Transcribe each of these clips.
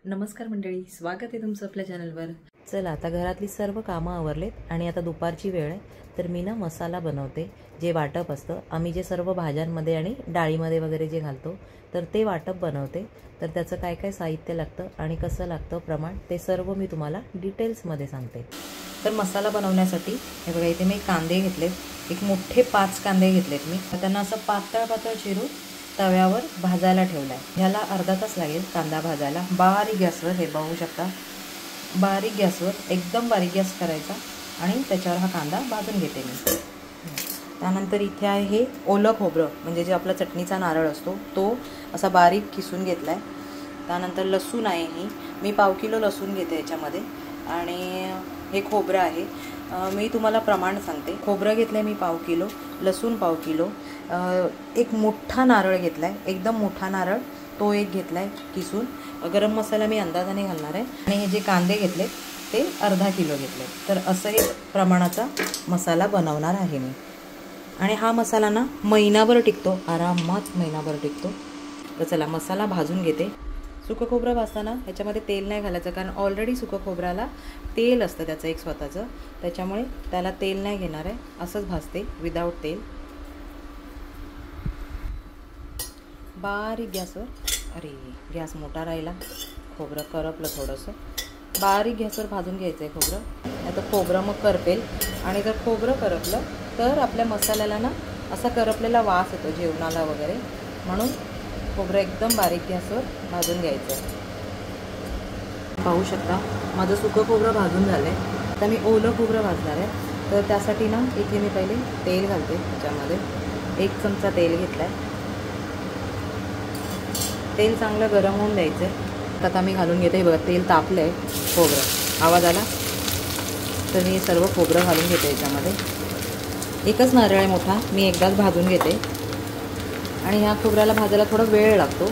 नमस्कार मंडळी, स्वागत आहे तुमचं आपल्या चॅनलवर। चला आता घरातली सर्व कामं आवरलेत आणि आता दुपारची वेळ आहे, तर मी ना मसाला बनवते। जे वाटप असतं आम्ही जे सर्व भाज्यांमध्ये आणि डाळीमध्ये वगैरे जे घालतो, तर ते वाटप बनवते। तर त्याचं काय काय साहित्य लागतं आणि कसं लागतं प्रमाण ते सर्व मी तुम्हाला डिटेल्समध्ये सांगते। तर मसाला बनवण्यासाठी हे बघा, इथे मी कांदे घेतलेत, एक मोठे 5 कांदे घेतलेत मी। त्यांना असं पातळ पातळ चिरून तव्यावर भाजायला ठेवलाय। ह्याला अर्धा तास लागेल कांदा भाजायला। बारीक गॅसवर, हे बघू शकता, बारीक गॅसवर, एकदम बारीक गॅस करायचा आणि त्याच्यावर हा कांदा भाजून घेते मी। त्यानंतर इथे आहे हे ओलं खोबरं, म्हणजे जे आपला चटणीचा नारळ असतो तो असा बारीक किसून घेतलाय। त्यानंतर लसूण आहे, ही मी 1/2 किलो लसूण घेते याच्यामध्ये। आणि हे खोबरं आहे, मी तुम्हाला प्रमाण सांगते। खोबरं घेतलंय मी 1/2 किलो, लसूण 1/2 किलो, एक मोठा नारळ घेतलाय, एकदम मोठा नारळ, तो एक घेतलाय किसून। गरम मसाला मी अंदाजाने घालणार आहे। आणि हे जे कांदे घेतले ते अर्धा किलो घेतले। तर असं हे प्रमाणाचा मसाला बनवणार आहे मी। आणि हा मसाला ना महिनाभर टिकतो, आरामात महिनाभर टिकतो। तर चला मसाला भाजून घेते। सुकं खोबरं भाजताना ह्याच्यामध्ये तेल नाही घालायचं, कारण ऑलरेडी सुकं खोबऱ्याला तेल असतं त्याचं एक स्वतःचं, त्याच्यामुळे त्याला तेल नाही घेणार आहे। असंच भाजते विदाऊट तेल, बारीक गॅसवर। अरे गॅस मोठा राहिला, खोबरं करपलं थोडंसं। बारीक गॅसवर भाजून घ्यायचं आहे खोबरं, नाही तर खोबरं मग करपेल। आणि जर खोबरं करपलं तर आपल्या मसाल्याला ना असा करपलेला वास येतो जेवणाला वगैरे, म्हणून खोबरं एकदम बारीक गॅसवर भाजून घ्यायचं आहे। पाहू शकता माझं सुकं खोबरं भाजून झालं आहे। आता मी ओलं खोबरं भाजणार आहे। तर त्यासाठी ना इथे मी पहिले तेल घालते, त्याच्यामध्ये 1 चमचा तेल घेतला आहे। तेल चांगलं गरम होऊन द्यायचं आहे। आता मी घालून घेते, बघा तेल तापलं आहे, खोबरं आवाज आला, तर मी सर्व खोबरं घालून घेते याच्यामध्ये। एकच नारळ आहे मोठा, मी एकदाच भाजून घेते। आणि ह्या खोबऱ्याला भाजायला थोडा वेळ लागतो।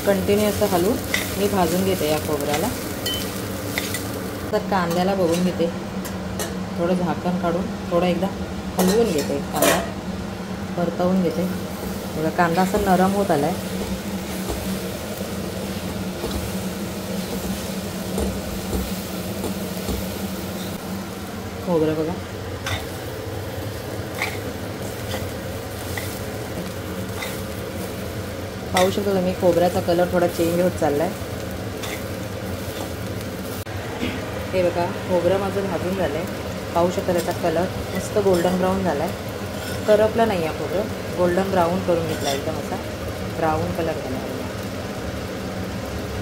कंटिन्यू असं हलवून मी भाजून घेते या खोबऱ्याला। तर कांद्याला बघून घेते, थोडं झाकण काढून थोडं एकदा हलवून घेते, कांदा परतवून घेते। बघा कांदा असा नरम होत आला आहे। खोबरं बघा पाहू शकता तुम्ही, खोबऱ्याचा कलर थोडा चेंज होत चालला आहे। हे बघा खोबरं माझं भाजून झालं आहे, पाहू शकता त्याचा कलर मस्त गोल्डन ब्राऊन झाला आहे, करपला नाही आहे खोबरं, गोल्डन ब्राऊन करून घेतला एकदम असा ब्राऊन कलर झाला आहे।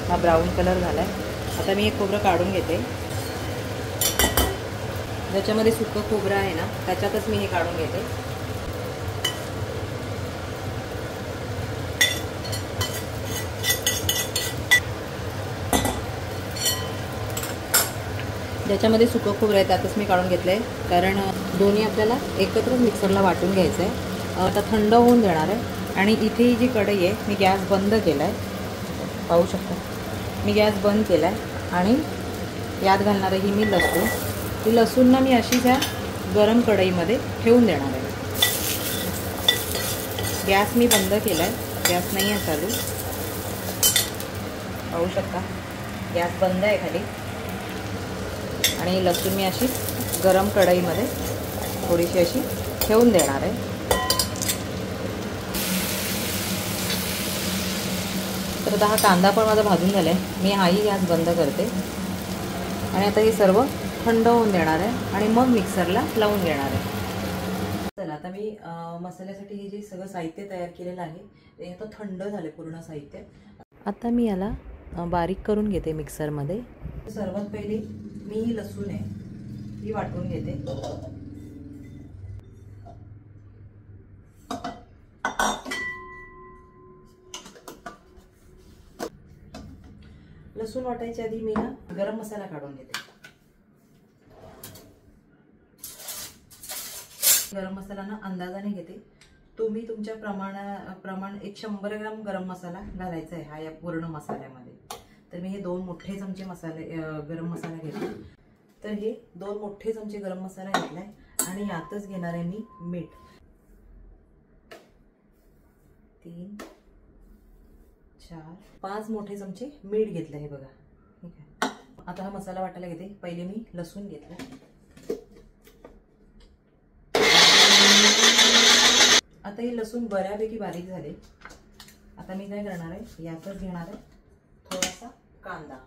हा ब्राऊन कलर झाला आहे। आता मी हे खोबरं काढून घेते, ज्याच्यामध्ये सुकं खोबरं आहे ना त्याच्यातच मी हे काढून घेते। ज्याच्यामध्ये सुकं खोबरं आहे त्यातच मी काढून घेतलं आहे, कारण दोन्ही आपल्याला एकत्र मिक्सरला वाटून घ्यायचं आहे। आता थंड होऊन देणार आहे। आणि इथे जी कढई आहे मी गॅस बंद केला आहे, पाहू शकता मी गॅस बंद केला आहे। आणि यात घालणार आहे ही मी लसूण। ती लसूण ना मी अशीच ह्या गरम कढईमध्ये ठेवून देणार आहे। गॅस मी बंद केला आहे, गॅस नाही आहे चालू, पाहू शकता गॅस बंद आहे खाली। आणि लसूण मी अशी गरम कढईमध्ये थोडीशी अशी ठेवून देणार आहे। तर आता हा कांदा पण माझा भाजून झाला आहे, मी हाही गॅस बंद करते। आणि आता हे सर्व थंड होऊन देणार आहे आणि मग मिक्सरला लावून घेणार आहे। चला आता मी मसाल्यासाठी हे जे सगळं साहित्य तयार केलेलं आहे ते आता थंड झाले पूर्ण साहित्य। आता मी याला बारीक करून घेते मिक्सरमध्ये। सर्वात पहिले मी ही लसूण आहे ही वाटून घेते। लसूण वाटायच्या आधी मी ना गरम मसाला काढून घेते। गरम मसाला ना अंदाजाने घेते, तुम्ही तुमच्या प्रमाण एक 100 ग्राम गरम मसाला घालायचा आहे हा या पूर्ण मसाल्यामध्ये। तर मी हे 2 मोठे चमचे गरम मसाला घेतला। तर हे 2 मोठे चमचे गरम मसाला घेतलाय आणि यातच घेणार आहे मी मीठ। 3 4 5 मोठे चमचे मीठ घेतलं आहे बघा. ठीक आहे. आता हा मसाला वाटायला घेते. पहिले मी लसूण घेतलं. आता हे लसूण बऱ्यापैकी बारीक झाले. आता मी काय करणार आहे, यातच घेणार आहे थोडासा कांदा.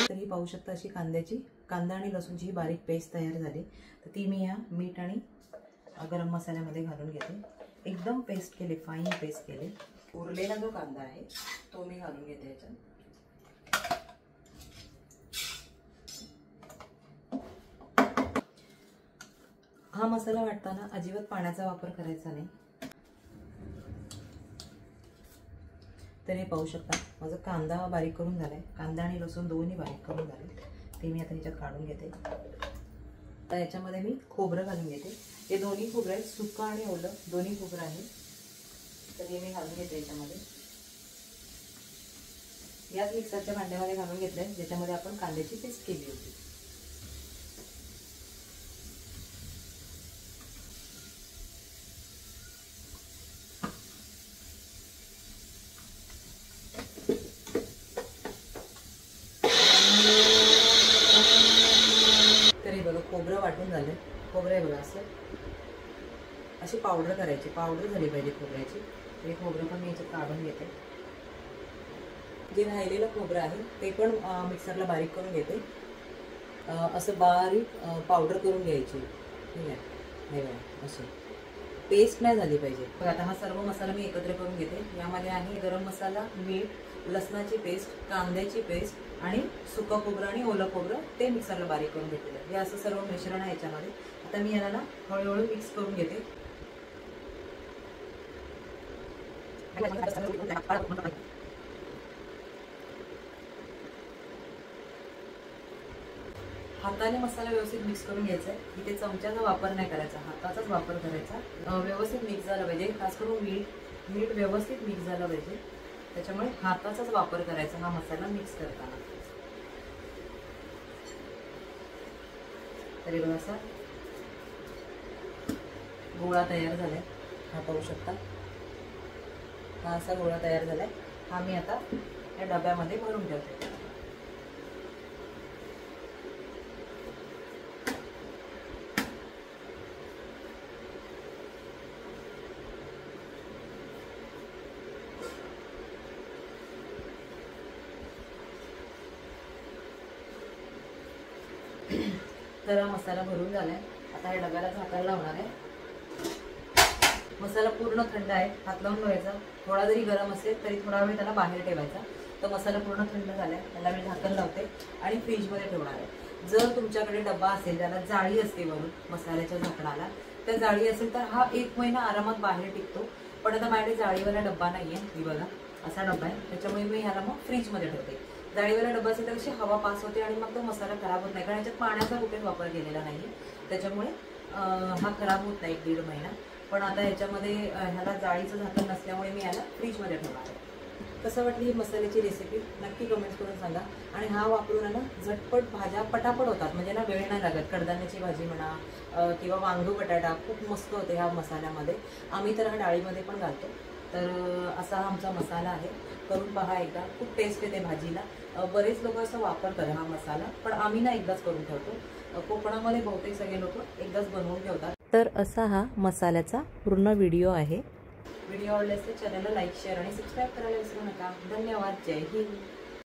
तरी पाहू शकता अशी कांदा आणि लसूणची ही बारीक पेस्ट तयार झाली. तर ती मी ह्या मीठ आणि गरम मसाल्यामध्ये घालून घेते. एकदम पेस्ट केले, फाईन पेस्ट केले. उरलेला जो कांदा आहे तो मी घालून घेते याच्यात. हा मसाला वाटताना अजिबात पाण्याचा वापर करायचा नाही. तर हे पाहू शकता माझा कांदा बारीक करून झालाय. कांदा आणि लसूण दोन्ही बारीक करून झाले. ते मी आता ह्याच्यात काढून घेते. आता याच्यामध्ये मी खोबरं घालून घेते. हे दोन्ही खोबरं आहेत, सुकं आणि ओलं दोन्ही खोबरं आहे. तर हे मी घालून घेते याच्यामध्ये. याच मिक्सरच्या भांड्यामध्ये घालून घेतलंय ज्याच्यामध्ये आपण कांद्याची पेस्ट केली होती. खोबरं वाटून झालं. खोबरं आहे बघा, अशी पावडर करायची. पावडर झाली पाहिजे खोबऱ्याची. हे खोबरं पण मी याच्यात काढून घेते. जे राहिलेलं खोबरं आहे ते पण मिक्सरला बारीक करून घेते. असं बारीक पावडर करून घ्यायची. ठीक आहे. हे बघा अशी पेस्ट नाही झाली पाहिजे. बघा आता हा सर्व मसाला मी एकत्र करून घेते. यामध्ये आहे गरम मसाला, मीठ, लसणाची पेस्ट, कांद्याची पेस्ट आणि सुकं खोबरं आणि ओलं खोबरं ते मिक्सरला बारीक करून घेतलेलं आहे. हे असं सर्व मिश्रण आहे याच्यामध्ये. आता मी याला ना हळूहळू मिक्स करून घेते. हाताने मसाला व्यवस्थित मिक्स करून घ्यायचा आहे. इथे चमच्याचा वापर नाही करायचा, हाताचाच वापर करायचा. व्यवस्थित मिक्स झालं पाहिजे. खास करून मीठ व्यवस्थित मिक्स झालं पाहिजे. त्याच्यामुळे हाताचाच वापर करायचा हा मसाला मिक्स करताना. तरी बघा असा गोळा तयार झालाय. हा पाहू शकता. हा असा गोळा तयार झालाय. हा मी आता या डब्यामध्ये भरून ठेवते. तर हा मसाला भरून झालाय. आता या डब्याला झाकण लावणार आहे. मसाला पूर्ण थंड आहे. हात लावून बघायचा. थोडा जरी गरम असेल तरी थोडा वेळ त्याला बाहेर ठेवायचा. तर मसाला पूर्ण थंड झालाय. त्याला मी झाकण लावते आणि फ्रीजमध्ये ठेवणार आहे. जर तुमच्याकडे डब्बा असेल ज्याला जाळी असते वरून मसाल्याच्या झाकणाला, तर जाळी असेल तर हा 1 महिना आरामात बाहेर टिकतो. पण आता माझ्याकडे जाळीवाला डब्बा नाहीये. ही बघा असा डब्बा आहे. त्याच्यामुळे मी ह्याला मग फ्रीजमध्ये ठेवते. जाळीवाला डब्बा असेल तर अशी हवा पास होते आणि मग तो मसाला खराब होत नाही. कारण याच्यात पाण्याचा कुठेच वापर केलेला नाही. त्याच्यामुळे हा खराब होत नाही 1-1.5 महिना. पण आता ह्याच्यामध्ये ह्याला जाळीचं झाकण नसल्यामुळे मी याला फ्रीजमध्ये ठेवणार आहे. कसं वाटली ही मसाल्याची रेसिपी नक्की कमेंट्स करून सांगा. आणि हा वापरून आहे ना झटपट भाज्या पटापट होतात. म्हणजे ना वेळ नाही लागत. कडधान्याची भाजी म्हणा किंवा वांगू बटाटा खूप मस्त होते ह्या मसाल्यामध्ये. आम्ही तर हा डाळीमध्ये पण घालतो. तर असा हा आमचा मसाला आहे. करून पहा एकदा. खूप टेस्ट येते भाजीला. बरेच लोक असं वापरतात हा मसाला, पण आम्ही ना एकदाच करून ठेवतो. कोकणामध्ये बहुतेक सगळे लोक एकदाच बनवून ठेवतात. तर असा हा मसाल्याचा पूर्ण व्हिडिओ आहे. व्हिडिओ आवडल्यास चॅनलला लाईक, शेअर आणि सबस्क्राईब करायला विसरू नका. धन्यवाद. जय हिंद.